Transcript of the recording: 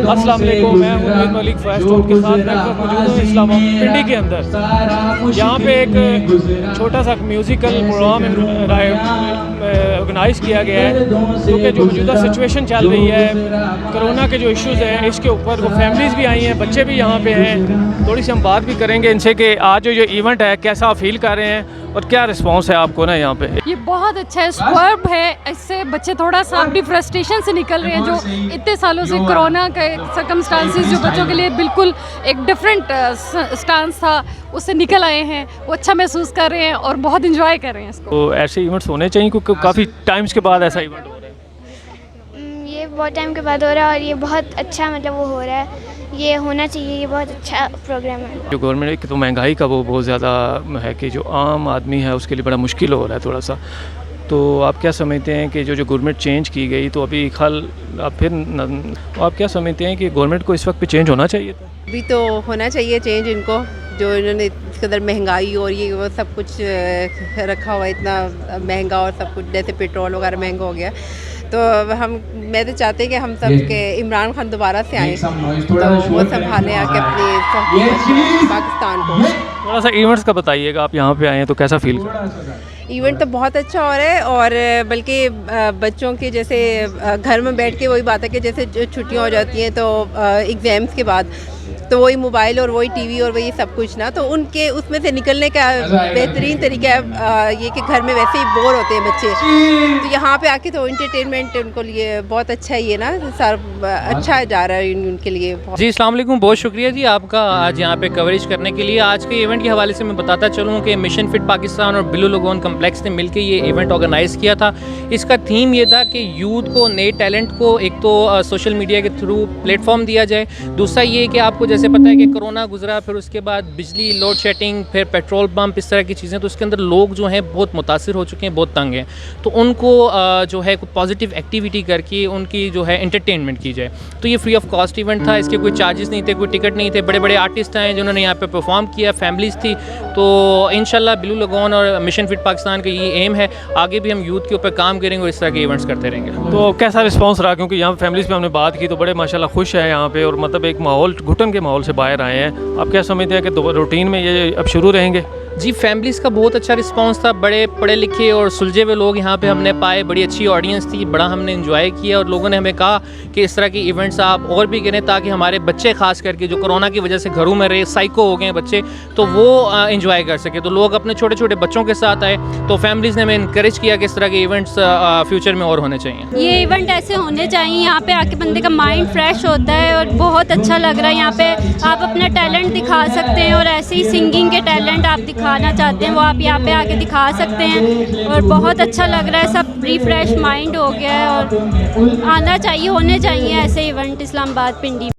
अस्सलाम वालेकुम, मैं हूं मीर मलिक फैज़ टॉप के साथ मैं मौजूद हूँ इस्लामाबाद पिंडी के अंदर। यहाँ पे एक छोटा सा म्यूज़िकल प्रोग्राम ऑर्गेनाइज़ किया गया है, क्योंकि जो मौजूदा सिचुएशन चल रही है, कोरोना के जो इश्यूज़ हैं इसके ऊपर वो फैमिलीज़ भी आई हैं, बच्चे भी यहाँ पे हैं। थोड़ी सी हम बात भी करेंगे इनसे कि आज जो इवेंट है कैसा फील कर रहे हैं और क्या रिस्पॉन्स है आपको ना यहाँ पे। ये बहुत अच्छा है, स्वर्ब है। इससे बच्चे थोड़ा सा अपनी फ्रस्ट्रेशन से निकल रहे हैं, जो इतने सालों से कोरोना के सर्कमस्टांसिस जो बच्चों के लिए बिल्कुल एक डिफरेंट स्टांस था, उससे निकल आए हैं। वो अच्छा महसूस कर रहे हैं और बहुत इंजॉय कर रहे हैं इसको। तो ऐसे इवेंट्स होने चाहिए क्योंकि काफ़ी टाइम्स के बाद ऐसा इवेंट हो रहा है। ये बहुत टाइम के बाद हो रहा है और ये बहुत अच्छा मतलब वो हो रहा है, ये होना चाहिए, ये बहुत अच्छा प्रोग्राम है। जो गवर्नमेंट की तो महंगाई का वो बहुत ज़्यादा है कि जो आम आदमी है उसके लिए बड़ा मुश्किल हो रहा है थोड़ा सा। तो आप क्या समझते हैं कि जो गवर्नमेंट चेंज की गई तो अभी तो आप क्या समझते हैं कि गवर्नमेंट को इस वक्त पे चेंज होना चाहिए था? अभी तो होना चाहिए चेंज इनको, जो इन्होंने इस कदर महंगाई और ये वो सब कुछ रखा हुआ है, इतना महंगा और सब कुछ, जैसे पेट्रोल वगैरह महंगा हो गया। तो मैं तो चाहते हैं कि हम सब के इमरान खान दोबारा से आए तो वो संभालें आके अपने पाकिस्तान को। थोड़ा सा इवेंट्स का बताइएगा, आप यहाँ पे आए हैं तो कैसा फील कर रहे हैं? इवेंट तो बहुत अच्छा हो रहा है और बल्कि बच्चों के जैसे घर में बैठ के वही बात है कि जैसे छुट्टियां हो जाती हैं तो एग्ज़ाम्स के बाद तो वही मोबाइल और वही टीवी और वही सब कुछ ना, तो उनके उसमें से निकलने का बेहतरीन तरीका है ये कि घर में वैसे ही बोर होते हैं बच्चे, तो यहाँ पे आके तो इंटरटेनमेंट उनको लिए बहुत अच्छा ही है ना, सर अच्छा जा रहा है उनके लिए। जी अस्सलाम वालेकुम, बहुत शुक्रिया जी आपका आज यहाँ पे कवरेज करने के लिए। आज के इवेंट के हवाले से मैं बताता चलूँ कि मिशन फिट पाकिस्तान और ब्लू लगोन कम्प्लेक्स ने मिलकर ये इवेंट ऑर्गेनाइज़ किया था। इसका थीम ये था कि यूथ को, नए टैलेंट को एक तो सोशल मीडिया के थ्रू प्लेटफॉर्म दिया जाए, दूसरा ये कि आपको जैसे पता है कि कोरोना गुजरा, फिर उसके बाद बिजली लोड शेडिंग, फिर पेट्रोल पम्प, इस तरह की चीज़ें, तो उसके अंदर लोग जो हैं बहुत मुतासिर हो चुके हैं, बहुत तंग हैं। तो उनको जो है कोई पॉजिटिव एक्टिविटी करके उनकी जो है एंटरटेनमेंट की जाए। तो ये फ्री ऑफ कॉस्ट इवेंट था, इसके कोई चार्जेस नहीं थे, कोई टिकट नहीं थे। बड़े बड़े आर्टिस्ट हैं जिन्होंने यहाँ पे परफॉर्म किया, फैमिलीज़ थी। तो इंशाल्लाह ब्लू लगोन और मिशन फिट पाकिस्तान का ये एम है, आगे भी हम यूथ के ऊपर काम करेंगे और इस तरह के इवेंट्स करते रहेंगे। तो कैसा रिस्पांस रहा, क्योंकि यहाँ फैमिलीज़ पे हमने बात की तो बड़े माशाल्लाह खुश है यहाँ पे, और मतलब एक माहौल, घुटन के माहौल से बाहर आए हैं। आप क्या समझते हैं कि रूटीन में ये अब शुरू रहेंगे? जी फैमिलीज़ का बहुत अच्छा रिस्पांस था, बड़े पढ़े लिखे और सुलझे हुए लोग यहाँ पे हमने पाए, बड़ी अच्छी ऑडियंस थी, बड़ा हमने एंजॉय किया और लोगों ने हमें कहा कि इस तरह की इवेंट्स आप और भी करें ताकि हमारे बच्चे खास करके जो कोरोना की वजह से घरों में रहे, साइको हो गए बच्चे, तो वो एंजॉय कर सके। तो लोग अपने छोटे छोटे बच्चों के साथ आए, तो फैमिलीज़ ने हमें इनकरेज किया कि इस तरह के इवेंट्स फ्यूचर में और होने चाहिए। ये इवेंट ऐसे होने चाहिए, यहाँ पे आके बंदे का माइंड फ्रेश होता है और बहुत अच्छा लग रहा है। यहाँ पे आप अपना टैलेंट दिखा सकते हैं और ऐसे ही सिंगिंग के टैलेंट आप दिखाना चाहते हैं वो आप यहाँ पे आके दिखा सकते हैं और बहुत अच्छा लग रहा है, सब रिफ्रेश माइंड हो गया है और आना चाहिए, होने चाहिए ऐसे इवेंट इस्लामाबाद पिंडी।